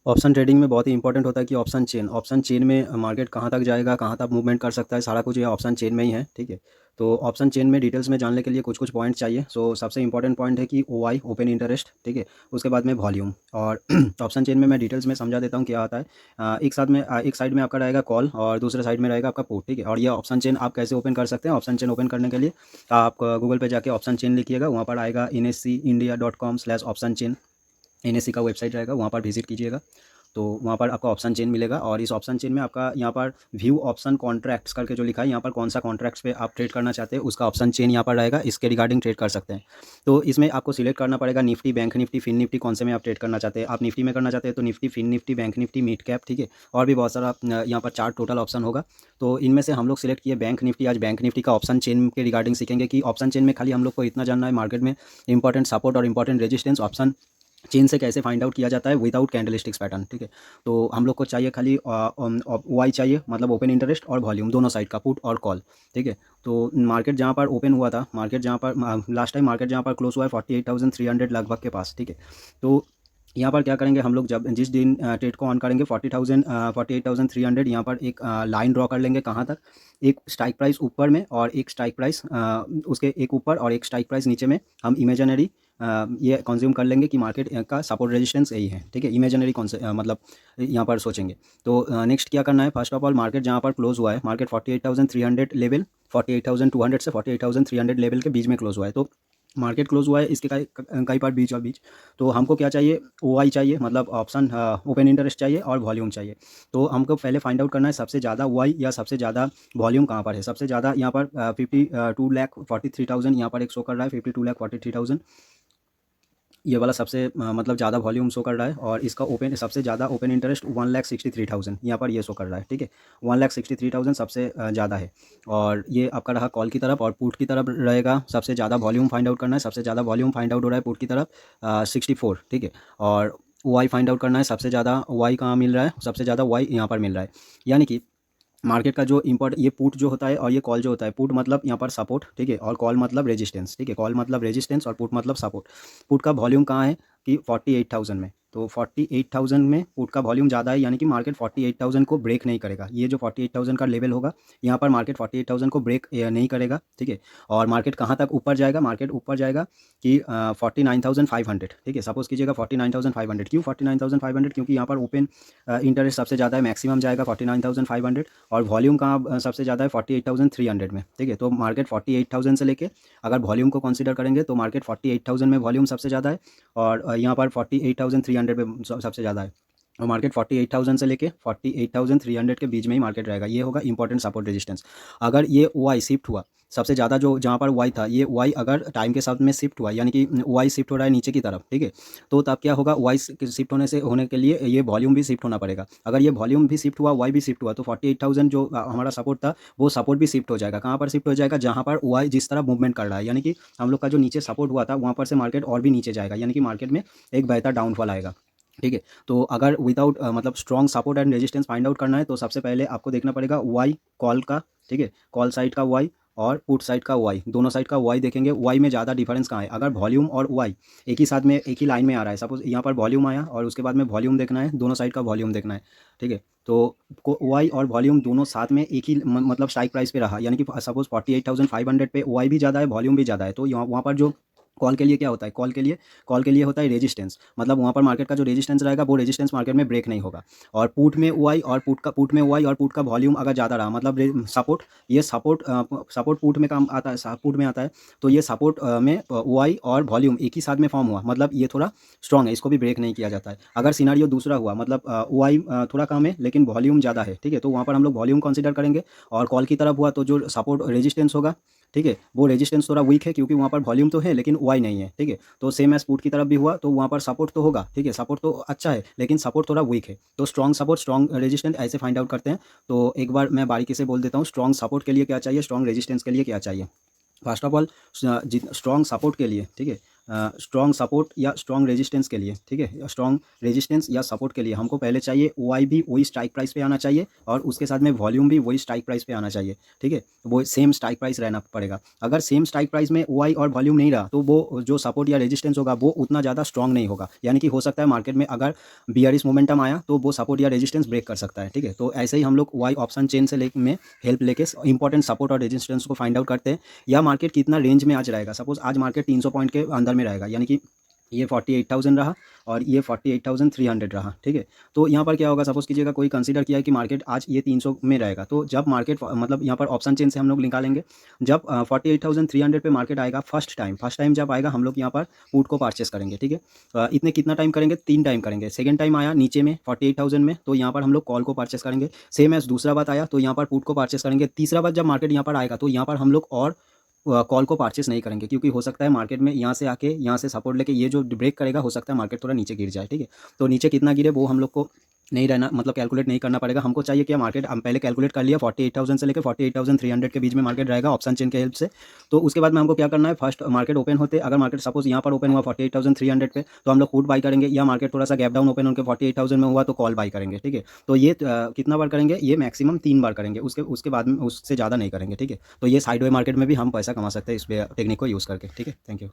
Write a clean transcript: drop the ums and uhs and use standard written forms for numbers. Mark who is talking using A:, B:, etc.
A: Option trading में बहुत ही important होता है कि ऑप्शन चेन में मार्केट कहाँ तक जाएगा, कहाँ तक मूवमेंट कर सकता है, सारा कुछ ये ऑप्शन चेन में ही है, ठीक है। तो ऑप्शन चेन में डिटेल्स में जानने के लिए कुछ कुछ पॉइंट चाहिए। सो सबसे इंपॉर्टेंट पॉइंट है कि ओ आई, ओपन इंटरेस्ट, ठीक है। उसके बाद में वॉल्यूम। और ऑप्शन चेन में मैं डिटेल्स में समझा देता हूँ क्या आता है। एक साइड में आपका रहेगा कॉल और दूसरे साइड में रहेगा आपका पुट, ठीक है। और ये ऑप्शन चेन आप कैसे ओपन कर सकते हैं? ऑप्शन चेन ओपन करने के लिए आप गूगल पे जाके ऑप्शन चेन लिखिएगा, वहाँ पर आएगा NSEindia.com/ऑप्शन चेन। NSE का वेबसाइट रहेगा, वहाँ पर विजिट कीजिएगा। तो वहाँ पर आपका ऑप्शन चेन मिलेगा और इस ऑप्शन चेन में आपका यहाँ पर व्यू ऑप्शन कॉन्ट्रैक्ट्स करके जो लिखा है, यहाँ पर कौन सा कॉन्ट्रैक्ट्स पे आप ट्रेड करना चाहते हैं उसका ऑप्शन चेन यहाँ पर रहेगा, इसके रिगार्डिंग ट्रेड कर सकते हैं। तो इसमें आपको सिलेक्ट करना पड़ेगा Nifty, bank Nifty, fin Nifty, कौन से में आप ट्रेड करना चाहते हैं। आप निफ्टी में करना चाहते हैं तो Nifty, fin Nifty, bank Nifty, mid cap, ठीक है। और भी बहुत सारा यहाँ पर 4 टोटल ऑप्शन होगा। तो इनमें से हम लोग सिलेक्ट किए बैंक निफ्टी। आज बैंक निफ्टी का ऑप्शन चेन के रिगार्डिंग सीखेंगे कि ऑप्शन चेन में खाली हम लोग को इतना जानना है, मार्केट में इंपॉर्टेंट सपोर्ट और इंपॉर्टेंट रेजिस्टेंस ऑप्शन चेन से कैसे फाइंड आउट किया जाता है विदाउट कैंडलस्टिक्स पैटर्न, ठीक है। तो हम लोग को चाहिए खाली वाई चाहिए, मतलब ओपन इंटरेस्ट और वॉल्यूम दोनों साइड का, पुट और कॉल, ठीक है। तो मार्केट जहाँ पर ओपन हुआ था, मार्केट जहाँ पर लास्ट टाइम मार्केट जहाँ पर क्लोज हुआ है 48,300 लगभग के पास, ठीक है। तो यहाँ पर क्या करेंगे हम लोग, जब जिस दिन ट्रेड को ऑन करेंगे 48,300 यहाँ पर एक लाइन ड्रॉ कर लेंगे। कहाँ तक? एक स्ट्राइक प्राइस ऊपर में और एक स्ट्राइक प्राइस उसके एक ऊपर और एक स्ट्राइक प्राइस नीचे में हम इमेजिनरी ये कंज्यूम कर लेंगे कि मार्केट का सपोर्ट रेजिस्टेंस यही है, ठीक है। इमेजिनरी कौन से मतलब यहाँ पर सोचेंगे। तो नेक्स्ट क्या करना है, फर्स्ट ऑफ ऑल मार्केट जहाँ पर क्लोज हुआ है, मार्केट 48,300 लेवल, 48,200 से 48,300 लेवल के बीच में क्लोज हुआ है। तो मार्केट क्लोज हुआ है इसके कई पार्ट बीच और बीच। तो हमको क्या चाहिए? ओ आई चाहिए, मतलब ऑप्शन ओपन इंटरेस्ट चाहिए और वॉल्यूम चाहिए। तो हमको पहले फाइंड आउट करना है सबसे ज़्यादा ओ आई या सबसे ज़्यादा वॉल्यूम कहाँ पर है। सबसे ज़्यादा यहाँ पर 52,43,000 यहाँ पर एक शो कर रहा है, 52,43,000 ये वाला सबसे मतलब ज़्यादा वॉल्यूम शो कर रहा है। और इसका ओपन सबसे ज़्यादा ओपन इंटरेस्ट 1,63,000 यहाँ पर ये शो कर रहा है, ठीक है। 1,63,000 सबसे ज़्यादा है। और ये आपका रहा कॉल की तरफ। और पुट की तरफ रहेगा सबसे ज़्यादा वॉल्यूम फाइंड आउट करना है। सबसे ज़्यादा वॉल्यूम फाइंड आउट हो रहा है पुट की तरफ 64, ठीक है। और वाई फाइंड आउट करना है, सबसे ज़्यादा वाई कहाँ मिल रहा है, सबसे ज़्यादा वाई यहाँ पर मिल रहा है। यानी कि मार्केट का जो ये पुट जो होता है और ये कॉल जो होता है, पुट मतलब यहाँ पर सपोर्ट, ठीक है, और कॉल मतलब रेजिस्टेंस, ठीक है। कॉल मतलब रेजिस्टेंस और पुट मतलब सपोर्ट। पुट का वॉल्यूम कहाँ है कि 48,000 में। तो 48,000 में पुट का वॉल्यूम ज़्यादा है, यानी कि मार्केट 48,000 को ब्रेक नहीं करेगा। ये जो 48,000 का लेवल होगा, यहाँ पर मार्केट 48,000 को ब्रेक नहीं करेगा, ठीक है। और मार्केट कहाँ तक ऊपर जाएगा? मार्केट ऊपर जाएगा कि 49,500, ठीक है। सपोज कीजिएगा 49,500। क्यों 49,500? क्योंकि यहाँ पर ओपन इंटरेस्ट सबसे ज़्यादा है, मैक्सिमम जाएगा 49,500। और वॉल्यूम कहाँ सबसे ज़्यादा है? 48,300 में, ठीक है। तो मार्केट 48,000 से लेके अगर वॉल्यूम को कंसीडर करेंगे तो मार्केट 48,000 में वॉल्यूम सबसे ज़्यादा है। और यहाँ पर 48,300 पे सबसे ज़्यादा है। और मार्केट 48,000 से लेके 48,300 के बीच में ही मार्केट रहेगा। ये होगा इंपॉर्टेंट सपोर्ट रेजिस्टेंस। अगर ये वाई शिफ्ट हुआ, सबसे ज़्यादा जो जहाँ पर वाई था, ये वाई अगर टाइम के साथ में शिफ्ट हुआ, यानी कि वाई शिफ्ट हो रहा है नीचे की तरफ, ठीक है। तो तब क्या होगा? वाई शिफ्ट होने के लिए ये वॉल्यूम भी शिफ्ट होना पड़ेगा। अगर ये वॉल्यूम भी शिफ्ट हुआ, वाई भी शिफ्ट हुआ, तो 48,000 जो हमारा सपोर्ट था, वो सपोर्ट भी शिफ्ट हो जाएगा। कहाँ पर शिफ्ट हो जाएगा? जहाँ पर वाई जिस तरह मूवमेंट कर रहा है, यानी कि हम लोग का जो नीचे सपोर्ट हुआ था, वहाँ पर से मार्केट और भी नीचे जाएगा, यानी कि मार्केट में एक बेहतर डाउनफॉल आएगा, ठीक है। तो अगर विदाउट मतलब strong support and resistance find out करना है, तो सबसे पहले आपको देखना पड़ेगा वाई कॉल का, ठीक है, कॉल साइड का वाई और पुट साइड का वाई, दोनों साइड का वाई देखेंगे। वाई में ज़्यादा डिफरेंस कहाँ है? अगर वॉल्यूम और वाई एक ही साथ में एक ही लाइन में आ रहा है, सपोज यहाँ पर वॉल्यूम आया और उसके बाद में वॉल्यूम देखना है, दोनों साइड का वॉल्यूम देखना है, ठीक है। तो वाई और वॉल्यूम दोनों साथ में एक ही मतलब स्ट्राइक प्राइस पे रहा, यानी कि सपोज 48,500 पे वाई भी ज़्यादा है, वॉल्यूम भी ज़्यादा है, तो यहाँ वहाँ पर जो कॉल के लिए क्या होता है? कॉल के लिए होता है रेजिस्टेंस, मतलब वहाँ पर मार्केट का जो रेजिस्टेंस रहेगा, वो रेजिस्टेंस मार्केट में ब्रेक नहीं होगा। और पुट में वाई और पुट का वॉल्यूम अगर ज़्यादा रहा, मतलब सपोर्ट, ये सपोर्ट पुट में काम आता है, पुट में आता है। तो ये सपोर्ट में वाई और वॉल्यूम एक ही साथ में फॉर्म हुआ, मतलब ये थोड़ा स्ट्रॉन्ग है, इसको भी ब्रेक नहीं किया जाता है। अगर सिनारियो दूसरा हुआ, मतलब वाई थोड़ा कम है लेकिन वॉल्यूम ज़्यादा है, ठीक है, तो वहाँ पर हम लोग वॉल्यूम कंसिडर करेंगे। और कॉल की तरफ हुआ तो जो सपोर्ट रेजिस्टेंस होगा, ठीक है, वो रेजिस्टेंस थोड़ा वीक है, क्योंकि वहाँ पर वॉल्यूम तो है लेकिन वाई नहीं है, ठीक है। तो सेम एज पुट की तरफ भी हुआ तो वहाँ पर सपोर्ट तो होगा, ठीक है, सपोर्ट तो अच्छा है लेकिन सपोर्ट थोड़ा वीक है। तो स्ट्रॉन्ग सपोर्ट, स्ट्रॉन्ग रेजिस्टेंस ऐसे फाइंड आउट करते हैं। तो एक बार मैं बारीकी से बोल देता हूँ, स्ट्रॉन्ग सपोर्ट के लिए क्या चाहिए, स्ट्रॉन्ग रेजिस्टेंस के लिए क्या चाहिए। First of all strong support के लिए, ठीक है, स्ट्रॉन्ग सपोर्ट या स्ट्रॉन्ग रेजिस्टेंस के लिए, ठीक है, स्ट्रॉन्ग रेजिस्टेंस या सपोर्ट के लिए हमको पहले चाहिए OI भी वही स्ट्राइक प्राइस पे आना चाहिए और उसके साथ में वॉल्यूम भी वही स्ट्राइक प्राइस पे आना चाहिए, ठीक है, वो सेम स्ट्राइक प्राइस रहना पड़ेगा। अगर सेम स्ट्राइक प्राइस में OI और वॉल्यूम नहीं रहा तो वो जो सपोर्ट या रेजिस्टेंस होगा वो उतना ज़्यादा स्ट्रॉन्ग नहीं होगा, यानी कि हो सकता है मार्केट में अगर बियरिश मोमेंटम आया तो वो सपोर्ट या रेजिस्टेंस ब्रेक कर सकता है, ठीक है। तो ऐसे ही हम लोग OI ऑप्शन चेन से में हेल्प लेके इंपॉर्टेंट सपोर्ट और रेजिस्टेंस को फाइंड आउट करते हैं, या मार्केट कितना रेंज में आज रहेगा। सपोज आज मार्केट 300 पॉइंट के अंदर में रहेगा, यानी कि ये 48,000 रहा और ये 48,300 रहा, ठीक है। तो यहाँ पर क्या होगा, सपोज कीजिएगा कोई कंसीडर किया है कि मार्केट आज ये 300 में रहेगा, तो जब मार्केट मतलब यहाँ पर ऑप्शन चेन से हम लोग निकालेंगे, जब 48,300 पे मार्केट आएगा फर्स्ट टाइम जब आएगा हम लोग यहाँ पर पुट को परचेस करेंगे, ठीक है। इतने कितना टाइम करेंगे, 3 टाइम करेंगे। सेकंड टाइम आया नीचे में 48,000 में, तो यहाँ पर हम लोग कॉल को परचेस करेंगे। सेम एज दूसरा बात आया तो यहाँ पर पुट को परचेस करेंगे। तीसरा बात जब मार्केट यहाँ पर आएगा तो यहाँ पर हम लोग और कॉल को परचेस नहीं करेंगे, क्योंकि हो सकता है मार्केट में यहाँ से आके यहाँ से सपोर्ट लेके ये जो ब्रेक करेगा हो सकता है मार्केट थोड़ा नीचे गिर जाए, ठीक है। तो नीचे कितना गिरे वो हम लोग को नहीं रहना, मतलब कैलकुलेट नहीं करना पड़ेगा। हमको चाहिए कि मार्केट हम पहले कैलकुलेट कर लिया 48,000 से लेकर 48,300 के बीच में मार्केट रहेगा ऑप्शन चेन के हेल्प से। तो उसके बाद में हमको क्या करना है, फर्स्ट मार्केट ओपन होते, अगर मार्केट सपोज यहाँ पर ओपन हुआ 48,300 पे तो हम लोग पुट बाई करेंगे, या मार्केट थोड़ा सा गैप डाउन ओपन होकर 48,000 में हुआ तो कॉल बाई करेंगे, ठीक है। तो ये कितना बार करेंगे, ये मैक्सिमम 3 बार करेंगे, उसके बाद में उससे ज़्यादा नहीं करेंगे, ठीक है। तो ये साइड वे मार्केट में भी हम पैसा कमा सकते हैं इस टेक्निक को यूज़ करके, ठीक है। Thank you.